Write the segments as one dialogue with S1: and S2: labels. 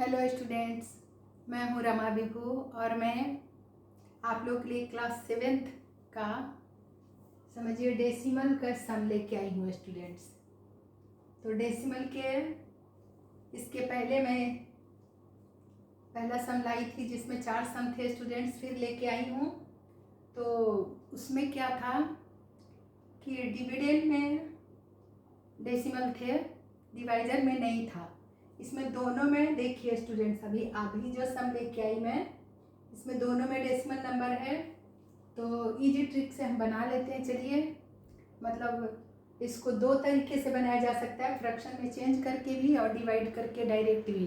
S1: Hello students, मैं हूँ रमा विभू और मैं आप लोग के लिए क्लास 7th का समझिए डेसिमल का सम लेके आई हूँ स्टूडेंट्स। तो डेसिमल के इसके पहले मैं पहला सम लाई थी जिसमें 4 सम थे स्टूडेंट्स, फिर लेके आई हूँ। तो उसमें क्या था कि डिविडेंड में डेसिमल थे, डिवाइजर में नहीं था। इसमें दोनों में देखिए स्टूडेंट्स, अभी जो सम लेके आई मैं, इसमें दोनों में डेसिमल नंबर है। तो इजी ट्रिक से हम बना लेते हैं। चलिए, मतलब इसको दो तरीके से बनाया जा सकता है, फ्रैक्शन में चेंज करके भी और डिवाइड करके डायरेक्ट भी।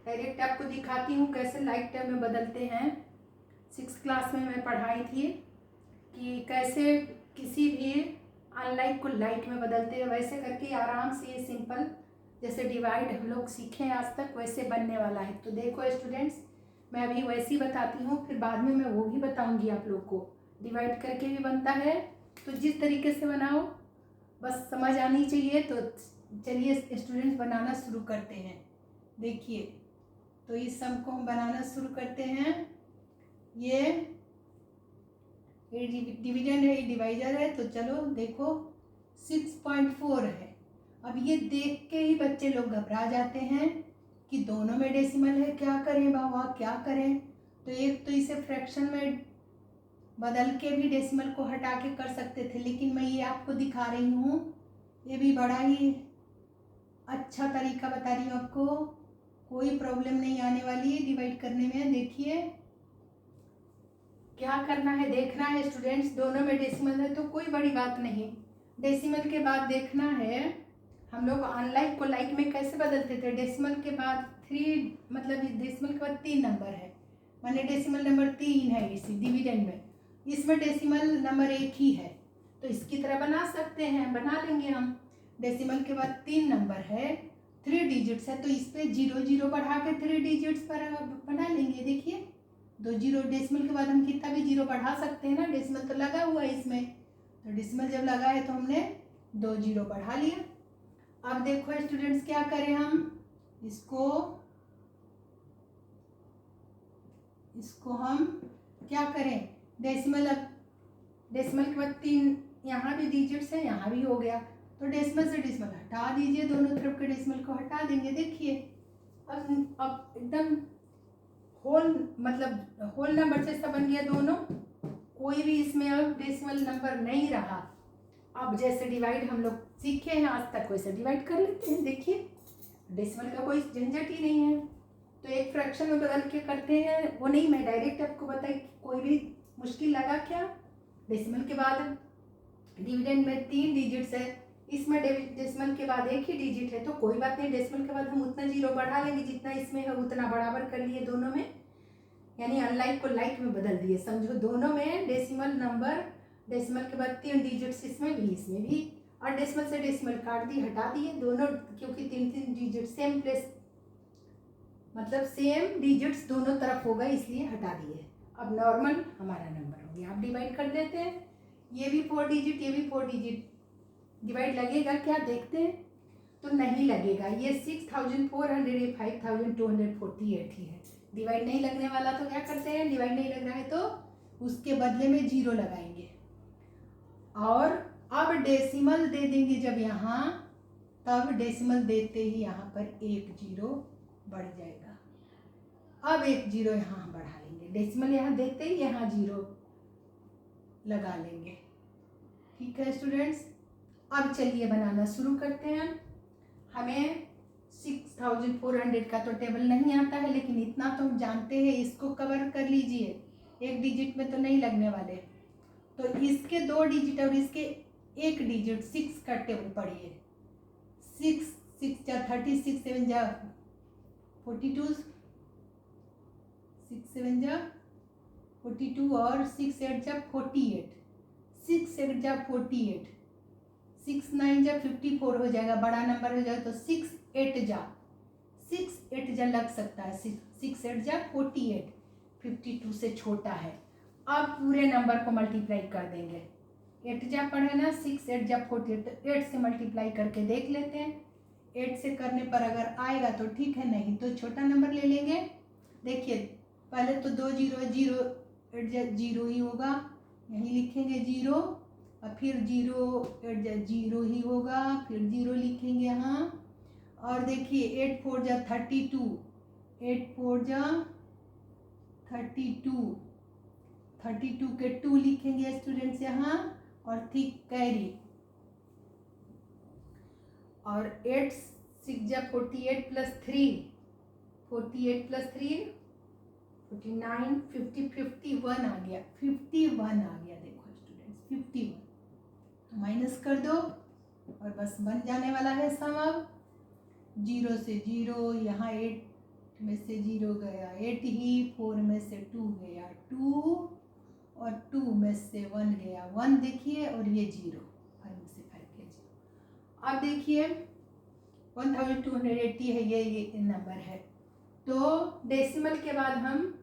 S1: डायरेक्ट आपको दिखाती हूँ कैसे लाइक टर्म में बदलते हैं। 6th क्लास में मैं पढ़ाई थी कि कैसे किसी भी अनलाइक को लाइक में बदलते हैं। वैसे करके आराम से ये सिंपल जैसे डिवाइड हम लोग सीखे हैं आज तक वैसे बनने वाला है। तो देखो स्टूडेंट्स, मैं अभी वैसे ही बताती हूँ, फिर बाद में मैं वो भी बताऊँगी आप लोग को। डिवाइड करके भी बनता है, तो जिस तरीके से बनाओ बस समझ आनी चाहिए। तो चलिए स्टूडेंट्स बनाना शुरू करते हैं। देखिए, तो इस सम को हम बनाना शुरू करते हैं। ये डिवीजन है, ये डिवाइजर है। तो चलो देखो 6.4 है। अब ये देख के ही बच्चे लोग घबरा जाते हैं कि दोनों में डेसिमल है, क्या करें बाबा क्या करें। तो एक तो इसे फ्रैक्शन में बदल के भी डेसिमल को हटा के कर सकते थे, लेकिन मैं ये आपको दिखा रही हूँ, ये भी बड़ा ही अच्छा तरीका बता रही हूँ आपको, कोई प्रॉब्लम नहीं आने वाली डिवाइड करने में। देखिए क्या करना है, देखना है स्टूडेंट्स, दोनों में डेसिमल है तो कोई बड़ी बात नहीं। डेसिमल के बाद देखना है हम लोग अनलाइक को लाइक में कैसे बदलते थे। डेसिमल के बाद 3, मतलब डेसिमल के बाद 3 नंबर है, माने डेसिमल नंबर 3 है इसी डिविडेंड में। इसमें डेसिमल नंबर 1 ही है, तो इसकी तरह बना सकते हैं, बना लेंगे हम। डेसिमल के बाद 3 नंबर है, 3 डिजिट्स है, तो इस पर 0 0 बढ़ा के 3 डिजिट्स पर बना लेंगे। देखिए 2 0, डेसिमल के बाद हम कितना भी 0 बढ़ा सकते हैं ना, डेसिमल तो लगा हुआ है इसमें। तो डेसिमल जब लगा है तो हमने 2 0 बढ़ा लिया। अब देखो स्टूडेंट्स क्या करें हम, इसको हम क्या करें, डेसिमल, अब डेसिमल के बाद 3 यहाँ भी डिजिट्स है, यहाँ भी हो गया, तो डेसिमल से डेसिमल हटा दीजिए, दोनों तरफ के डेसिमल को हटा देंगे। देखिए अब एकदम होल नंबर जैसा बन गया दोनों, कोई भी इसमें अब डेसिमल नंबर नहीं रहा। अब जैसे डिवाइड हम लोग सीखे हैं आज तक वैसे डिवाइड कर लेते हैं। देखिए डेसिमल का कोई झंझट ही नहीं है, तो एक फ्रैक्शन में बदल के करते हैं, वो नहीं मैं डायरेक्ट आपको बताई, कोई भी मुश्किल लगा क्या। डेसिमल के बाद डिविडेंड में 3 डिजिट्स है, इसमें डेसिमल के बाद 1 ही डिजिट है, तो कोई बात नहीं, डेसिमल के बाद हम उतना 0 बढ़ा लेंगे जितना इसमें है, उतना बराबर कर लिए दोनों में, यानी अनलाइक को लाइक में बदल दिए। समझो दोनों में डेसिमल नंबर, डेसिमल के बाद 3 डिजिट्स इसमें भी, और डेसिमल से डेसिमल काट दी, हटा दिए दोनों, क्योंकि 3 डिजिट सेम प्लेस, मतलब सेम डिजिट्स दोनों तरफ होगा इसलिए हटा दिए। अब नॉर्मल हमारा नंबर हो गया। अब डिवाइड कर देते हैं, ये भी 4 डिजिट, ये भी 4 डिजिट, डिवाइड लगेगा क्या देखते हैं, तो नहीं लगेगा। ये 6400 5248 ही है, डिवाइड नहीं लगने वाला। तो क्या करते हैं, डिवाइड नहीं लग रहा है तो उसके बदले में 0 लगाएंगे, और अब डेसिमल दे देंगे जब यहाँ, तब डेसिमल देते ही यहाँ पर 1 0 बढ़ जाएगा। अब 1 0 यहाँ बढ़ा लेंगे, डेसिमल यहाँ देते ही यहाँ 0 लगा लेंगे। ठीक है स्टूडेंट्स, अब चलिए बनाना शुरू करते हैं। हमें 6400 का तो टेबल नहीं आता है, लेकिन इतना तो हम जानते हैं, इसको कवर कर लीजिए, 1 डिजिट में तो नहीं लगने वाले। तो इसके 2 डिजिट और इसके 1 डिजिट 6 का टेबल पढ़िए। 6 6 जा 36, 7 जा 42, 6 7 जा 42 और 6 8 जा 48, 6 8 जा 48, 6 9 जा 54 हो जाएगा, बड़ा नंबर हो जाएगा। तो 6 8 जा लग सकता है, 6 8 जा 48, 52 से छोटा है। अब पूरे नंबर को मल्टीप्लाई कर देंगे, 8 जा पढ़े ना, 6 8 जा 48, तो 8 से मल्टीप्लाई करके देख लेते हैं। 8 से करने पर अगर आएगा तो ठीक है, नहीं तो छोटा नंबर ले लेंगे। देखिए पहले तो 2 जीरो, जीरो 8 जीरो ही होगा, यहीं लिखेंगे जीरो, और फिर 0 8 जीरो ही होगा, फिर 0 लिखेंगे यहाँ। और देखिए 8 4 जा 32, 8 4 जा 32, 32 के 2 लिखेंगे स्टूडेंट्स यहाँ, और ठीक कैरी। और 8 6 जा 48 प्लस 3, 48 प्लस 3 49, 50 51 आ गया, 51 आ गया। देखो स्टूडेंट्स 51, तो माइनस कर दो और बस बन जाने वाला है सम। अब 0 से 0, यहाँ 8 में से 0 गया 8 ही, 4 में से 2 गया 2, और 2 में से 1 गया 1, देखिए, और ये 0, 5 में से 5 गया 0। अब देखिए 1280 है, ये नंबर है। तो डेसिमल के बाद हम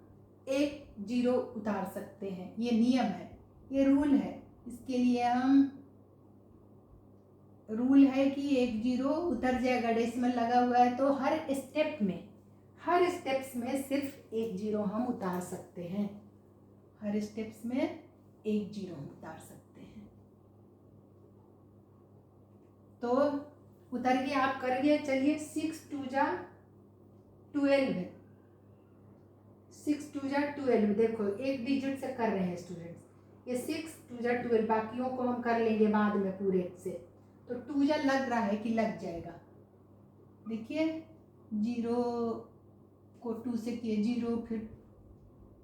S1: एक 0 उतार सकते हैं, ये नियम है, ये रूल है। इसके लिए हम रूल है कि एक 0 उतर जाएगा, डेसिमल लगा हुआ है तो हर स्टेप्स में सिर्फ एक 0 हम उतार सकते हैं, हर स्टेप्स में एक 0 हम उतार सकते हैं। तो उतर गया, आप करिए। चलिए 6 2 जा 12, 6 2 जा 12, देखो एक डिजिट से कर रहे हैं स्टूडेंट्स, ये 6 2 जा 12, बाकियों को हम कर लेंगे बाद में पूरे से। तो 2 जा लग रहा है कि लग जाएगा, देखिए 0 को 2 से किए 0, फिर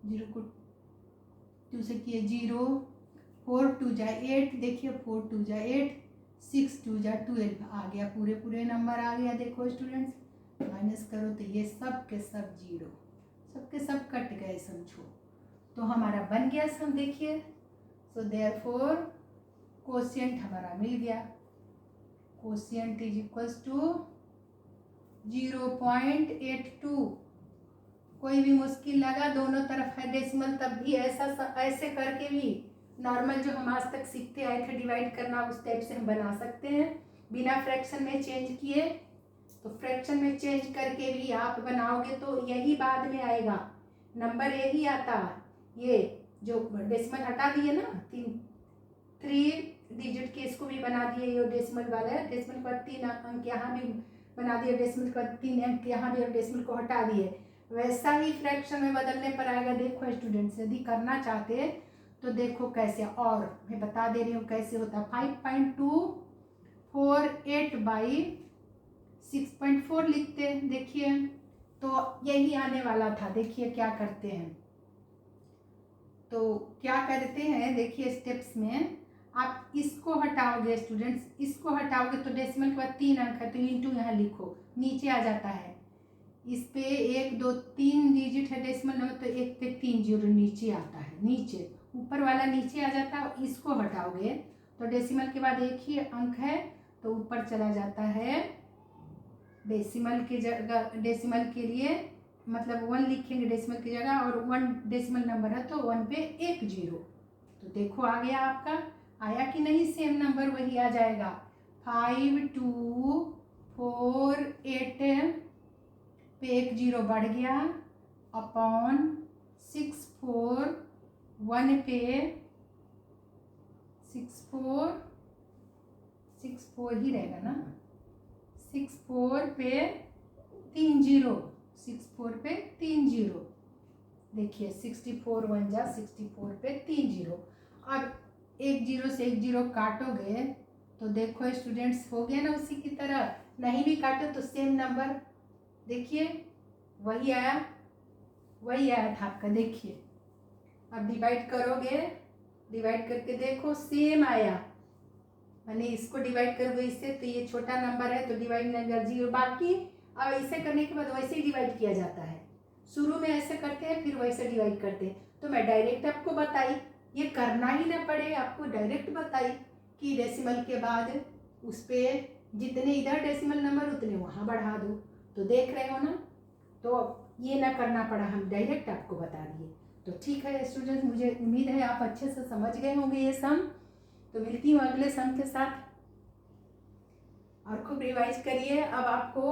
S1: 0 को 2 से किए 0, 4 2 जा 8, देखिए 4 2 जा 8, 6 2 जा 12 आ गया, पूरे नंबर आ गया। देखो स्टूडेंट्स माइनस करो तो ये सब के सब 0, सब के सब कट गए समझो, तो हमारा बन गया सम। देखिए सो देयरफॉर कोशिएंट हमारा मिल गया, कोशिएंट इज इक्वल्स टू 0.82। कोई भी मुश्किल लगा, दोनों तरफ है डेसिमल, तब भी ऐसे करके भी नॉर्मल जो हम आज तक सीखते आए थे डिवाइड करना, उस टाइप से हम बना सकते हैं बिना फ्रैक्शन में चेंज किए। तो फ्रैक्शन में चेंज करके भी आप बनाओगे तो यही बाद में आएगा, नंबर यही आता। ये जो डेसिमल हटा दिए ना, 3 डिजिट के, इसको भी बना दिए, ये डेसिमल वाला है, डेसिमल पर 3 अंक यहाँ भी बना दिए, डेसिमल पर 3 अंक यहाँ भी, और डेसिमल को हटा दिए, वैसा ही फ्रैक्शन में बदलने पर आएगा। देखो स्टूडेंट्स यदि करना चाहते हैं तो देखो कैसे, और मैं बता दे रही हूँ कैसे होता है। 5.248 बाई 6.4 लिखते हैं, देखिए तो यही आने वाला था। देखिए क्या करते हैं, तो क्या करते हैं, देखिए स्टेप्स में आप इसको हटाओगे स्टूडेंट्स, इसको हटाओगे तो डेसिमल के बाद 3 अंक है, तो इंटू यहाँ लिखो, नीचे आ जाता है, इस पे 1 2 3 डिजिट है डेसिमल नंबर, तो 1 पे 3 जीरो नीचे आता है, नीचे ऊपर वाला नीचे आ जाता है। इसको हटाओगे तो डेसिमल के बाद 1 ही अंक है, तो ऊपर चला जाता है डेसिमल की जगह, डेसिमल के लिए मतलब 1 लिखेंगे डेसिमल की जगह, और 1 डेसिमल नंबर है तो 1 पे 1 0। तो देखो आ गया आपका, आया कि नहीं, सेम नंबर वही आ जाएगा। 5248 पे 1 0 बढ़ गया, अपॉन 641 पे 64 ही रहेगा ना, 64 पे 3 0, 64 पे 3 0, देखिए 64 1 जा 64 पे 3 0। अब 1 0 से 1 0 काटोगे तो देखो स्टूडेंट्स हो गया ना उसी की तरह, नहीं भी काटो तो सेम नंबर, देखिए वही आया था आपका। देखिए अब डिवाइड करोगे, डिवाइड करके देखो सेम आया, मैंने इसको डिवाइड करोगे इससे तो ये छोटा नंबर है तो डिवाइड नंबर 0, बाकी अब ऐसे करने के बाद वैसे ही डिवाइड किया जाता है, शुरू में ऐसे करते हैं फिर वैसे डिवाइड करते हैं। तो मैं डायरेक्ट आपको बताई, ये करना ही ना पड़े, आपको डायरेक्ट बताई कि डेसिमल के बाद उस पर जितने इधर डेसिमल नंबर उतने वहाँ बढ़ा दो, तो देख रहे हो ना, तो ये ना करना पड़ा, हम डायरेक्ट आपको बता दिए। तो ठीक है स्टूडेंट्स, मुझे उम्मीद है आप अच्छे से समझ गए होंगे ये सम। तो मिलती हूँ अगले सम के साथ। और खूब रिवाइज करिए। अब आपको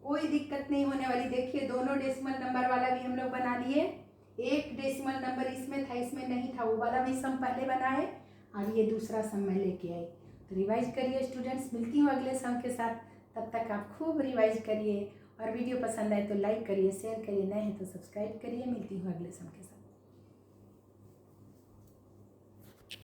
S1: कोई दिक्कत नहीं होने वाली। देखिए दोनों डेसिमल नंबर वाला भी हम लोग बना लिए। एक डेसिमल नंबर इसमें था, इसमें नहीं था, वो वाला भी सम पहले बनाए और ये दूसरा सम मैं लेके आई। तो रिवाइज करिए स्टूडेंट्स। मिलती हूँ अगले सम के साथ, तब तक आप खूब रिवाइज करिए। और वीडियो पसंद आए तो लाइक करिए, शेयर करिए, नए हैं तो सब्सक्राइब करिए। मिलती हूँ अगले सम के साथ।